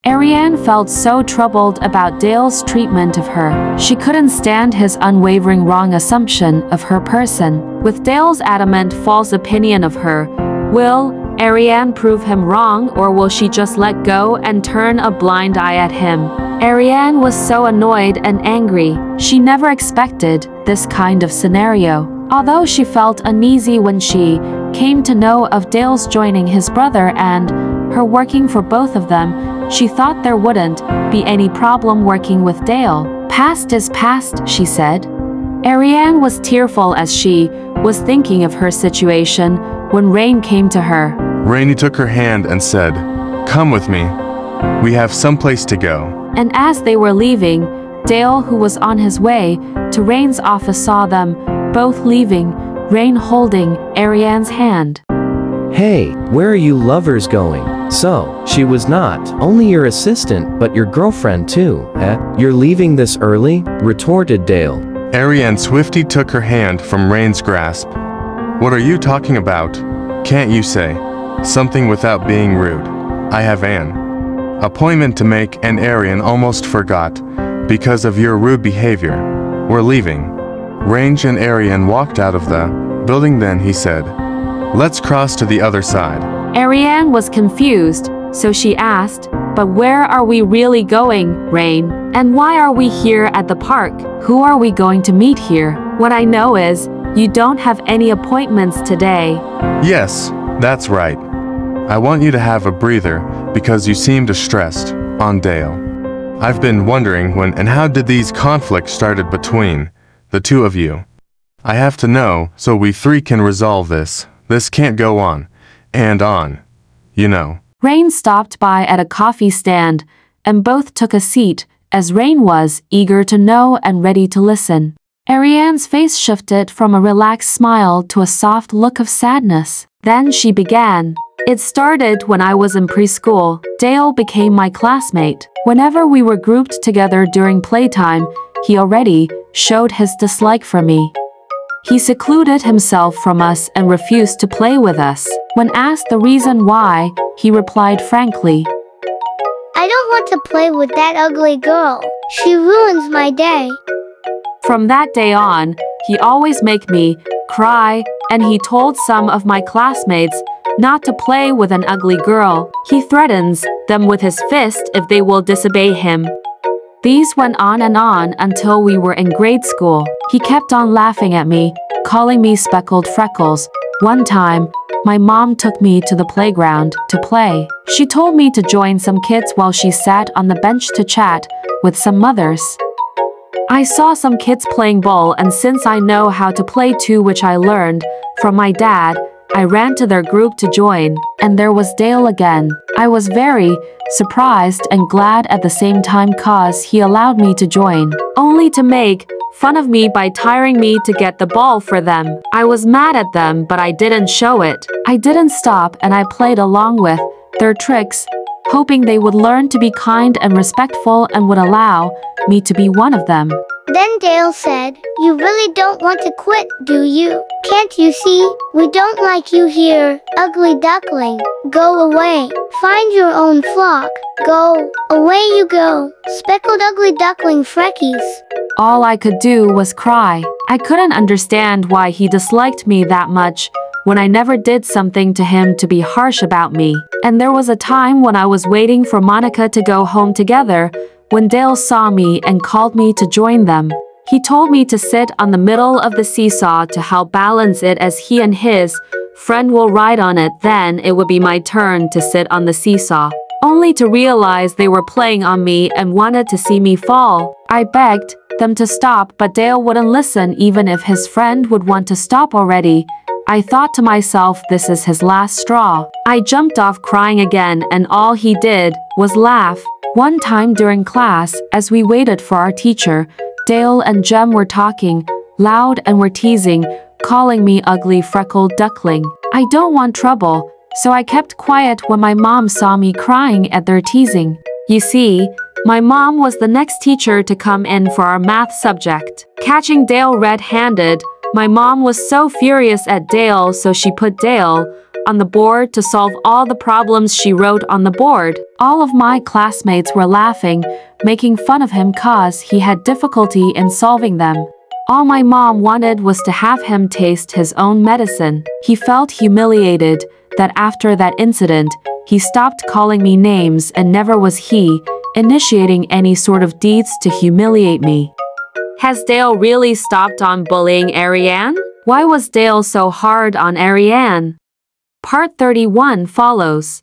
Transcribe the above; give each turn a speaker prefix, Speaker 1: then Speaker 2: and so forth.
Speaker 1: Ariane felt so troubled about Dale's treatment of her. She couldn't stand his unwavering wrong assumption of her person. With Dale's adamant false opinion of her, will Ariane prove him wrong, or will she just let go and turn a blind eye at him? Ariane was so annoyed and angry. She never expected this kind of scenario. Although she felt uneasy when she came to know of Dale's joining his brother and her working for both of them, she thought there wouldn't be any problem working with Dale. Past is past, she said. Ariane was tearful as she was thinking of her situation when Rain came to her.
Speaker 2: Rainy took her hand and said, "Come with me. We have someplace to go."
Speaker 1: And as they were leaving, Dale, who was on his way to Rain's office, saw them both leaving, Rain holding Ariane's hand.
Speaker 3: Hey, where are you lovers going? So, she was not only your assistant but your girlfriend too, eh? You're leaving this early? Retorted Dale.
Speaker 2: Ariane swiftly took her hand from Rain's grasp. "What are you talking about? Can't you say something without being rude? I have an appointment to make," and Ariane almost forgot because of your rude behavior. "We're leaving." Rain and Ariane walked out of the building. Then he said, "Let's cross to the other side."
Speaker 1: Ariane was confused, so she asked, "But where are we really going, Rain? And why are we here at the park? Who are we going to meet here? What I know is, you don't have any appointments today."
Speaker 2: "Yes, that's right. I want you to have a breather because you seem distressed on Dale. I've been wondering when and how did these conflicts started between the two of you. I have to know so we three can resolve this. This can't go on and on, you know."
Speaker 1: Rain stopped by at a coffee stand, and both took a seat, as Rain was eager to know and ready to listen. Ariane's face shifted from a relaxed smile to a soft look of sadness. Then she began. "It started when I was in preschool. Dale became my classmate. Whenever we were grouped together during playtime, he already showed his dislike for me. He secluded himself from us and refused to play with us. When asked the reason why, he replied frankly,
Speaker 4: I don't want to play with that ugly girl. She ruins my day."
Speaker 1: From that day on, he always make me cry, and he told some of my classmates not to play with an ugly girl. He threatens them with his fist if they will disobey him. These went on and on until we were in grade school. He kept on laughing at me, calling me speckled freckles. One time, my mom took me to the playground to play. She told me to join some kids while she sat on the bench to chat with some mothers. I saw some kids playing ball, and since I know how to play too, which I learned from my dad, I ran to their group to join, and there was Dale again. I was very surprised and glad at the same time cause he allowed me to join, only to make fun of me by tiring me to get the ball for them. I was mad at them, but I didn't show it. I didn't stop, and I played along with their tricks, hoping they would learn to be kind and respectful and would allow me to be one of them.
Speaker 4: Then Dale said, "You really don't want to quit, do you? Can't you see? We don't like you here, ugly duckling. Go away. Find your own flock. Go. Away you go, speckled ugly duckling freckies."
Speaker 1: All I could do was cry. I couldn't understand why he disliked me that much when I never did something to him to be harsh about me. And there was a time when I was waiting for Monica to go home together, when Dale saw me and called me to join them. He told me to sit on the middle of the seesaw to help balance it as he and his friend will ride on it. Then it would be my turn to sit on the seesaw, only to realize they were playing on me and wanted to see me fall. I begged them to stop, but Dale wouldn't listen even if his friend would want to stop already. I thought to myself, this is his last straw. I jumped off crying again, and all he did was laugh. One time during class, as we waited for our teacher, Dale and Jem were talking loud and were teasing, calling me ugly freckled duckling. I don't want trouble, so I kept quiet when my mom saw me crying at their teasing. You see, my mom was the next teacher to come in for our math subject. Catching Dale red-handed, my mom was so furious at Dale, so she put Dale on the board to solve all the problems she wrote on the board. All of my classmates were laughing, making fun of him cause he had difficulty in solving them. All my mom wanted was to have him taste his own medicine. He felt humiliated that after that incident, he stopped calling me names and never was he initiating any sort of deeds to humiliate me. Has Dale really stopped on bullying Ariane? Why was Dale so hard on Ariane? Part 31 follows.